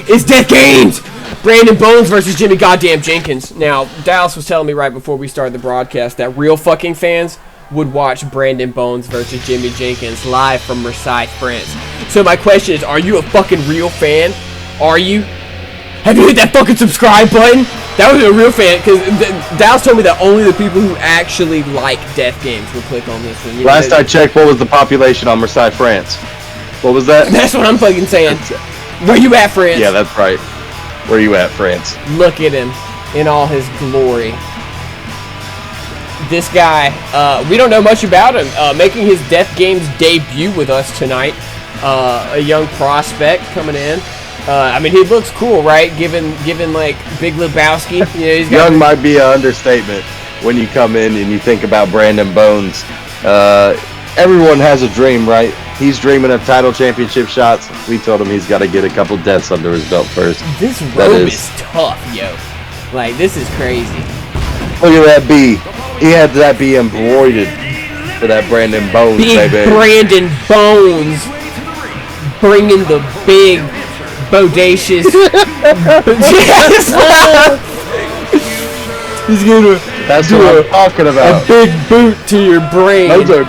is Death Games! Brandon Bones versus Jimmy goddamn Jenkins. Now, Dallas was telling me right before we started the broadcast that real fucking fans would watch Brandon Bones versus Jimmy Jenkins live from Marseille, France. So my question is, are you a fucking real fan? Are you? Have you hit that fucking subscribe button? That was a real fan, because Dallas told me that only the people who actually like Death Games will click on this one. Last I checked, what was the population on Marseille, France? What was that? That's what I'm fucking saying. Where you at, France? Yeah, that's right. Where you at, France? Look at him in all his glory. This guy, we don't know much about him. Making his Death Games debut with us tonight. A young prospect coming in. I mean, he looks cool, right? Given like Big Lebowski. You know, he's got young might be an understatement when you come in and you think about Brandon Bones. Everyone has a dream, right? He's dreaming of title championship shots. We told him he's got to get a couple deaths under his belt first. This robe is tough, yo. Like, this is crazy. Look at that B. He had that B embroidered for that Brandon Bones, baby. Brandon Bones bringing the big, bodacious. He's gonna. That's what I'm talking about. A big boot to your brain. Those are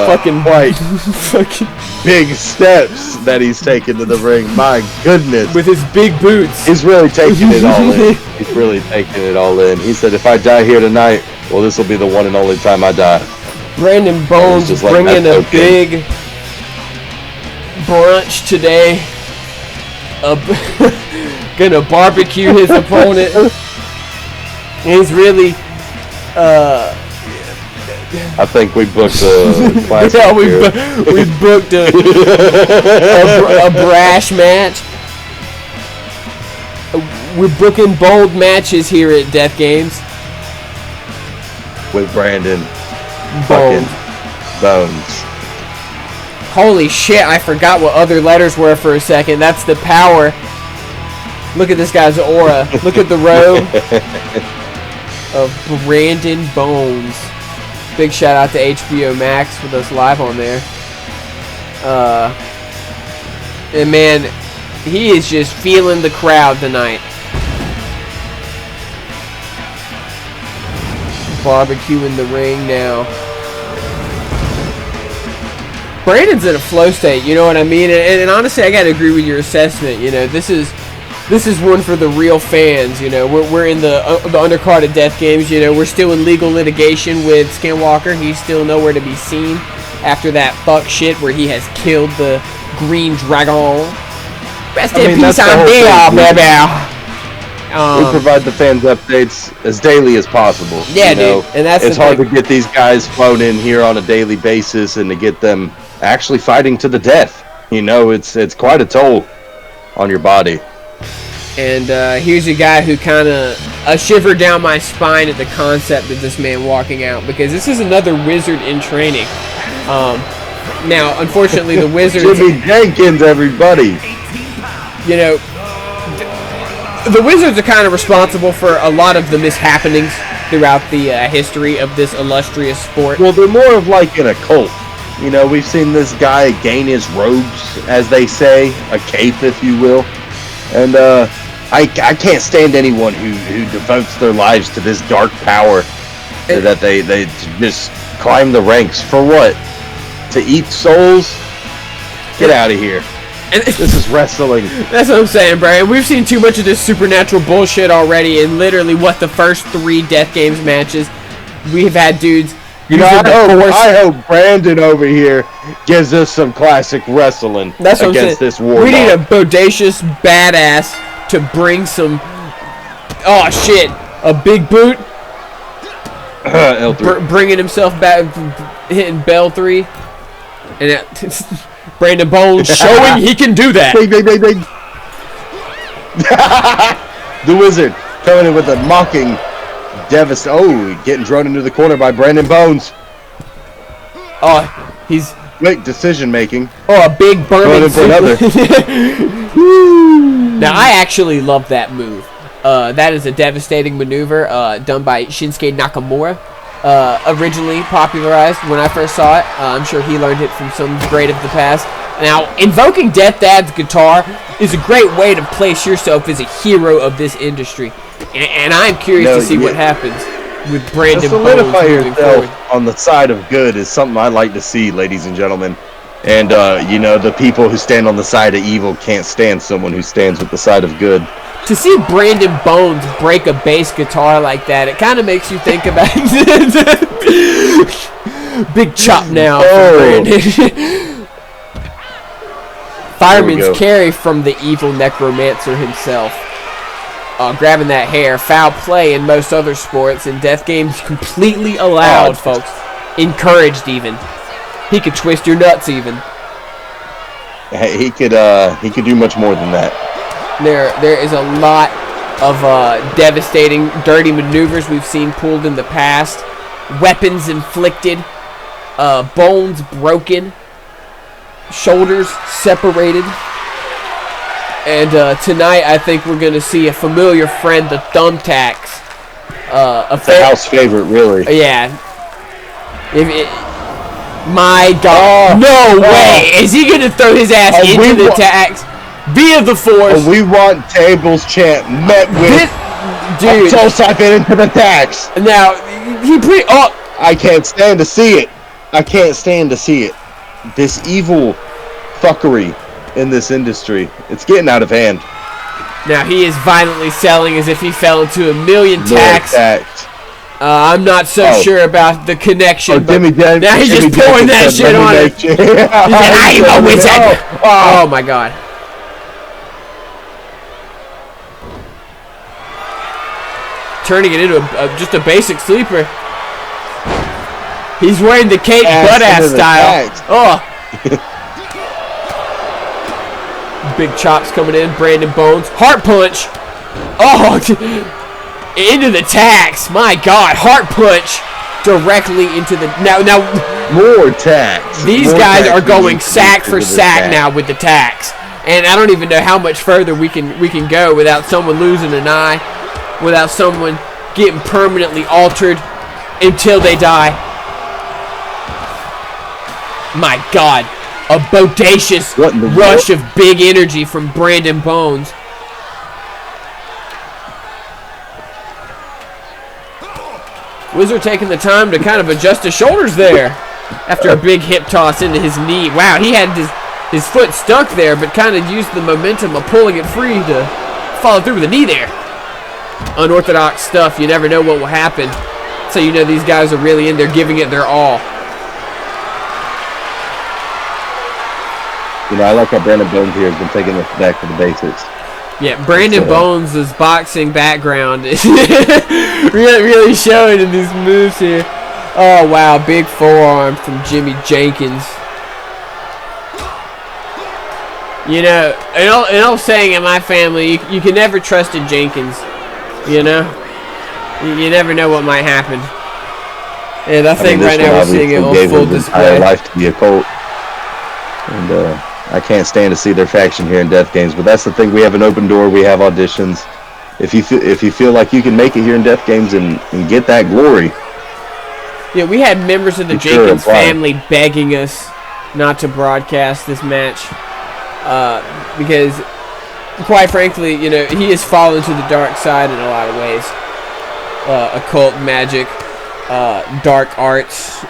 fucking white, fucking big steps that he's taking to the ring. My goodness. With his big boots. He's really taking it all in. He's really taking it all in. He said, if I die here tonight, well, this will be the one and only time I die. Brandon Bones just bringing a big brunch today. Gonna barbecue his opponent. He's really, I think we booked a classic. Yeah, we booked a brash match. We're booking bold matches here at Death Games. With Brandon Bones. Holy shit, I forgot what other letters were for a second. That's the power. Look at this guy's aura. Look at the robe of Brandon Bones. Big shout out to HBO Max with us live on there. And man, he is just feeling the crowd tonight. Barbecue in the ring now. Brandon's in a flow state, you know what I mean? And honestly, I gotta agree with your assessment. You know, this is one for the real fans. You know, we're in the undercard of Death Games. You know, we're still in legal litigation with Skinwalker. He's still nowhere to be seen after that fuck shit where he has killed the Green Dragon. Rest in peace, I'm there, baby. We provide the fans updates as daily as possible. Yeah, you know? Dude, and it's hard to get these guys flown in here on a daily basis and to get them actually fighting to the death. You know, it's quite a toll on your body. And here's a guy who kind of a shiver down my spine at the concept of this man walking out, because this is another wizard in training. Now, unfortunately, the Wizards... Jimmy Jenkins, everybody. You know, the Wizards are kind of responsible for a lot of the mishappenings throughout the history of this illustrious sport. Well, they're more of like an occult. You know, we've seen this guy gain his robes, as they say, a cape, if you will. And I can't stand anyone who devotes their lives to this dark power, that they just climb the ranks. For what? To eat souls? Get out of here. And this is wrestling. That's what I'm saying, Brian. We've seen too much of this supernatural bullshit already, and literally, the first 3 Death Games matches, we've had dudes... You know, I hope Brandon over here gives us some classic wrestling against this war. We need a bodacious badass to bring some... Oh, shit. A big boot. L3. Bringing himself back, hitting Bell 3. And Brandon Bones showing he can do that. Bing, bing, bing, bing. The Wizard coming in with a mocking... getting thrown into the corner by Brandon Bones. Oh, he's... Great decision making. Oh, a big burning for another. Now, I actually love that move. That is a devastating maneuver done by Shinsuke Nakamura. Originally popularized when I first saw it. I'm sure he learned it from some great of the past. Now, invoking Death Dad's guitar is a great way to place yourself as a hero of this industry. And I'm curious to see what happens with Brandon Bones solidify moving yourself forward. on the side of good is something I like to see, ladies and gentlemen. And, you know, the people who stand on the side of evil can't stand someone who stands with the side of good. To see Brandon Bones break a bass guitar like that, it kind of makes you think about big chop now for Brandon. Fireman's carry from the evil necromancer himself. Grabbing that hair. Foul play in most other sports. In death games, completely allowed, folks. Encouraged, even. He could twist your nuts, even. He could do much more than that. There is a lot of devastating, dirty maneuvers we've seen pulled in the past. Weapons inflicted. Bones broken. Shoulders separated. And tonight, I think we're going to see a familiar friend, the thumbtacks. The house favorite, really. Yeah. My God. No way. Is he going to throw his ass into the tacks via the force? We want tables chant met with dude. soul siphon into the tacks. Now, he pretty... Oh. I can't stand to see it. I can't stand to see it. This evil fuckery in this industry. It's getting out of hand. Now he is violently selling as if he fell into a million tacks. I'm not so sure about the connection. Jimmy Jenkins. Now he's just pouring that shit on it. He said, I'm a wizard. Oh my God. Turning it into just a basic sleeper. He's wearing the cake butt-ass style. Oh. Big chops coming in. Brandon Bones. Heart punch. Oh. Into the tacks. My God. Heart punch. Directly into the... Now more tacks. These guys are going sack for sack now with the tacks. And I don't even know how much further we can go without someone losing an eye. Without someone getting permanently altered until they die. My God. A bodacious rush of big energy from Brandon Bones. Wizard taking the time to kind of adjust his shoulders there after a big hip toss into his knee. Wow, he had his foot stuck there, but kind of used the momentum of pulling it free to follow through with a knee there. Unorthodox stuff. You never know what will happen. So you know these guys are really in there giving it their all. You know, I like how Brandon Bones here has been taking us back to the basics. Yeah, Brandon Bones' boxing background is really showing in these moves here. Oh, wow. Big forearm from Jimmy Jenkins. You know, an old saying in my family, you can never trust a Jenkins. You know? You never know what might happen. And I think right now we're seeing it on full display. Life to be a cult. And, I can't stand to see their faction here in Death Games, but that's the thing. We have an open door. We have auditions. If you feel like you can make it here in Death Games and get that glory. Yeah, we had members of the Jenkins family begging us not to broadcast this match because, quite frankly, you know, he has fallen to the dark side in a lot of ways. Occult magic, dark arts.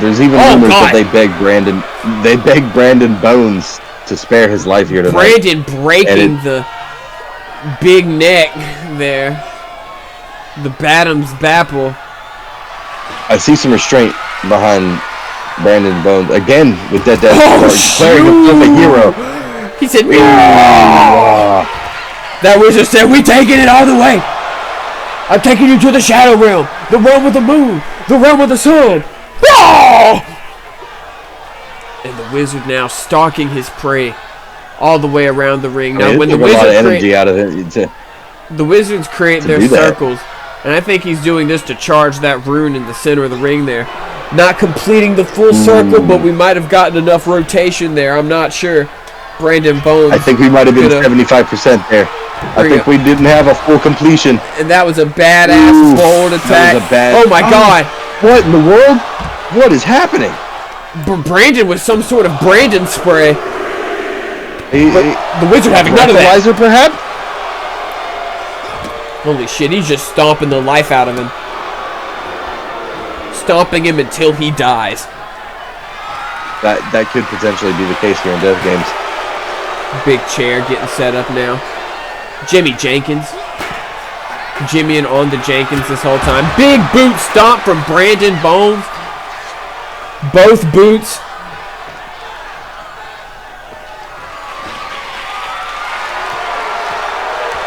There's even rumors that they begged Brandon Bones to spare his life here tonight. Brandon breaking the big neck there. The Badham's Bapple. I see some restraint behind Brandon Bones. Again, with that declaring himself a hero. He said, that wizard said, we taking it all the way. I'm taking you to the shadow realm. The realm of the moon. The realm of the sun. And the wizard now stalking his prey all the way around the ring. Now, when the wizards create their circles, and I think he's doing this to charge that rune in the center of the ring there. Not completing the full circle, but we might have gotten enough rotation there. I'm not sure. Brandon Bones. I think we might have been 75% there. I think we didn't have a full completion. And that was a badass forward attack. Oh my God. What in the world? What is happening? Brandon with some sort of Brandon spray. The Wizard having none of that. Wiser, perhaps? Holy shit, he's just stomping the life out of him. Stomping him until he dies. That could potentially be the case here in Death Games. Big chair getting set up now. Jimmy Jenkins. Jimmy and on to Jenkins this whole time. Big boot stomp from Brandon Bones. Both boots.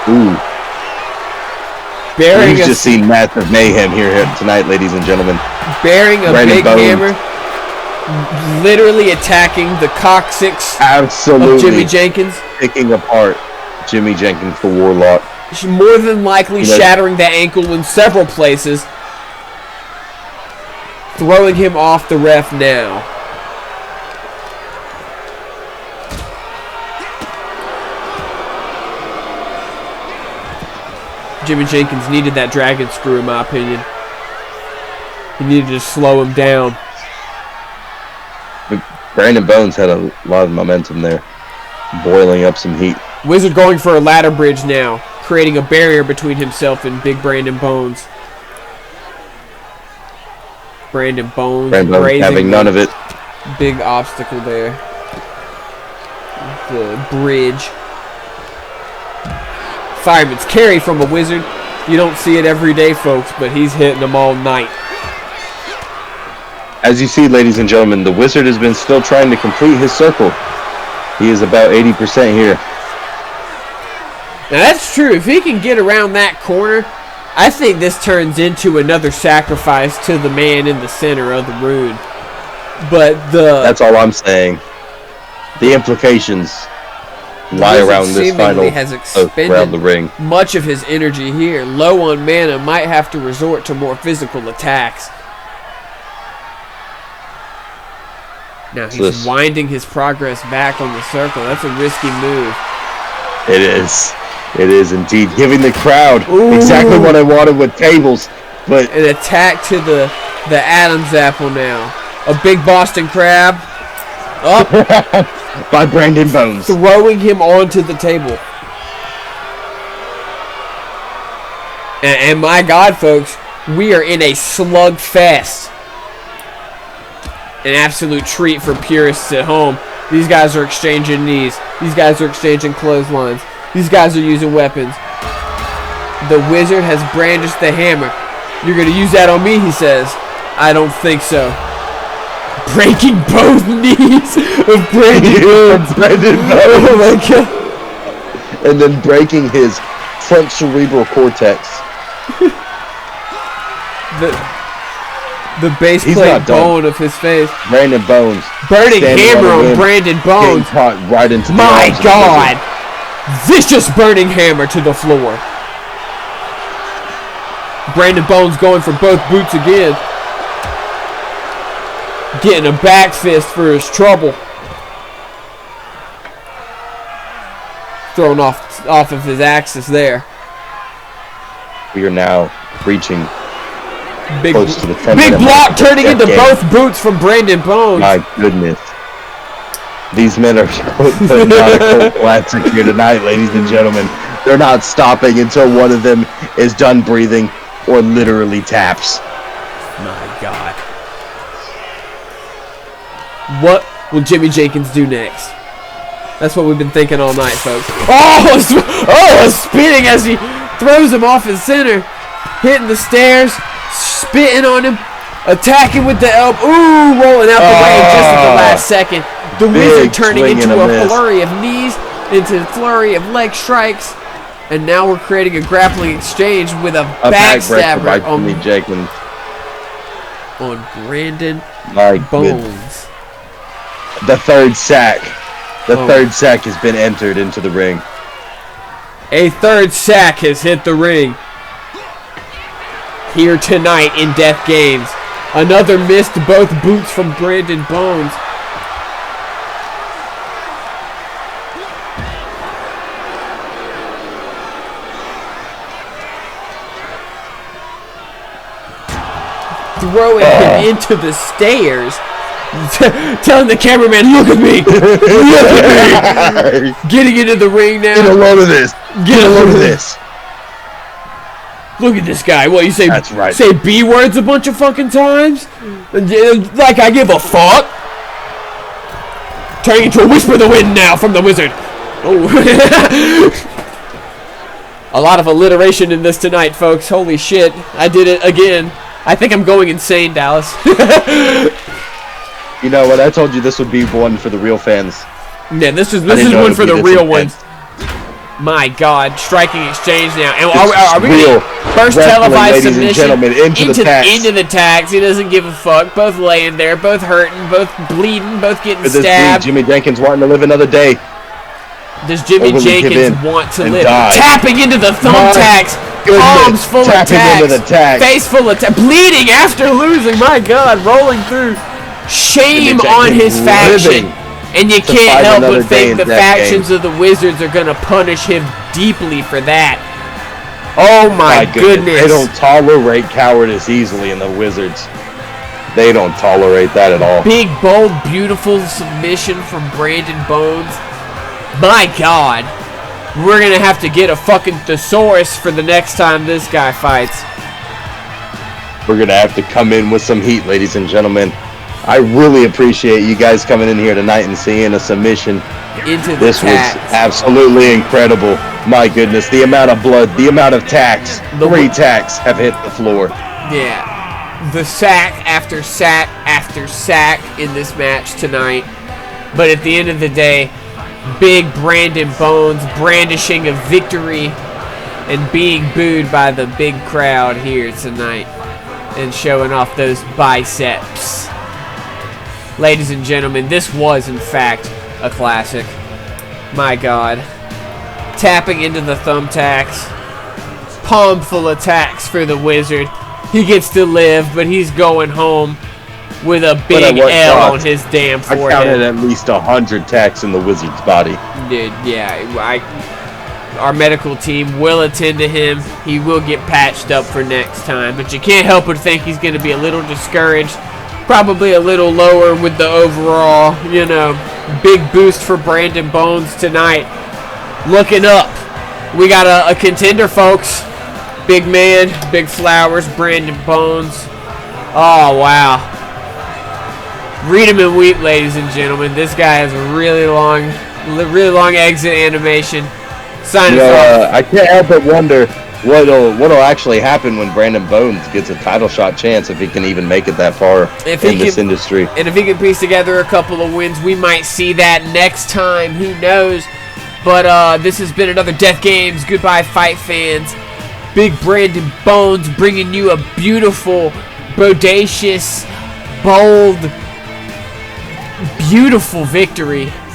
Ooh. Bearing We've just seen massive mayhem here tonight, ladies and gentlemen. Bearing a Brandon big Bones. hammer. Literally attacking the coccyx Absolutely. of Jimmy Jenkins. Picking apart Jimmy Jenkins, the Warlock. More than likely shattering the ankle in several places. Throwing him off the ref now. Jimmy Jenkins needed that dragon screw, in my opinion. He needed to slow him down. But Brandon Bones had a lot of momentum there. Boiling up some heat. Wizard going for a ladder bridge now. Creating a barrier between himself and big Brandon Bones. Brandon Bones having none of it. Big obstacle there. The bridge. Fireman's carry from a Wizard. You don't see it every day, folks, but he's hitting them all night. As you see, ladies and gentlemen, the Wizard has been still trying to complete his circle. He is about 80% here. Now that's true. If he can get around that corner, I think this turns into another sacrifice to the man in the center of the rune. But that's all I'm saying. The implications lie around this final has expended around the ring. Much of his energy here. Low on mana, might have to resort to more physical attacks. Now he's winding his progress back on the circle. That's a risky move. It is. It is indeed. Giving the crowd Ooh. exactly what I wanted with tables. But an attack to the Adam's apple now. A big Boston crab. Up. By Brandon Bones. Throwing him onto the table. And my God, folks, we are in a slugfest. An absolute treat for purists at home. These guys are exchanging knees. These guys are exchanging clotheslines. These guys are using weapons. The Wizard has brandished the hammer. You're going to use that on me, he says. I don't think so. Breaking both knees of Brandon Bones. Oh my God. And then breaking his front cerebral cortex. The base plate bone of his face. Brandon Bones. Burning hammer on Brandon Bones. Right into the my God. Vicious burning hammer to the floor. Brandon Bones going for both boots again. Getting a back fist for his trouble. Thrown off of his axis there. We are now reaching big close to the 10 big block turning into both boots from Brandon Bones. My goodness. These men are putting on a cold classic here tonight, ladies and gentlemen. They're not stopping until one of them is done breathing or literally taps. My God. What will Jimmy Jenkins do next? That's what we've been thinking all night, folks. Oh, spinning as he throws him off his center. Hitting the stairs. Spitting on him. Attacking with the elbow. Ooh, rolling out the way just at the last second. The Wizard turning into a flurry of knees, into a flurry of leg strikes. And now we're creating a grappling exchange with a backstabber on Jimmy Jenkins. On Brandon Bones. Goodness. The third sack. The third sack has been entered into the ring. A third sack has hit the ring. Here tonight in Death Games. Another missed both boots from Brandon Bones. Throwing him into the stairs. Telling the cameraman, look at me! Look at me! Getting into the ring now. Get a load of this. Get a load of this. Look at this guy. What, you say? That's right. Say B words a bunch of fucking times? Like I give a fuck? Turning into a whisper of the wind now from the wizard. Oh. A lot of alliteration in this tonight, folks. Holy shit. I did it again. I think I'm going insane, Dallas. You know what? I told you this would be one for the real fans. Yeah, this is one for the real ones. My God, striking exchange now. And are we going to first televised submission into the tags? He doesn't give a fuck. Both laying there, both hurting, both bleeding, both getting stabbed. Jimmy Jenkins wanting to live another day. Does Jimmy Jenkins want to live? Tapping into the thumbtacks. Palms full of tags. Face full of tags. Bleeding after losing. My God, rolling through. Shame on his faction. And you can't help but think the factions of the Wizards are going to punish him deeply for that. Oh my goodness. They don't tolerate cowardice easily in the Wizards. They don't tolerate that at all. Big, bold, beautiful submission from Brandon Bones. My God. We're going to have to get a fucking thesaurus for the next time this guy fights. We're going to have to come in with some heat, ladies and gentlemen. I really appreciate you guys coming in here tonight and seeing a submission. This was absolutely incredible. My goodness, the amount of blood, the amount of tacks. 3 tacks have hit the floor. Yeah. The sack after sack after sack in this match tonight. But at the end of the day, big Brandon Bones brandishing a victory and being booed by the big crowd here tonight and showing off those biceps. Ladies and gentlemen, this was, in fact, a classic. My God. Tapping into the thumbtacks. Palm full of tacks for the Wizard. He gets to live, but he's going home with a big L on his damn forehead. I counted at least 100 tacks in the Wizard's body. Dude, yeah. Our medical team will attend to him. He will get patched up for next time. But you can't help but think he's going to be a little discouraged. Probably a little lower with the overall, big boost for Brandon Bones tonight. Looking up. We got a contender, folks. Big man, big flowers, Brandon Bones. Oh, wow. Read him and weep, ladies and gentlemen. This guy has a really long exit animation. Sign us off. I can't help but wonder what'll actually happen when Brandon Bones gets a title shot chance, if he can even make it that far in this industry. And if he can piece together a couple of wins, we might see that next time. Who knows? But this has been another Death Games. Goodbye, fight fans. Big Brandon Bones bringing you a beautiful, bodacious, bold, beautiful victory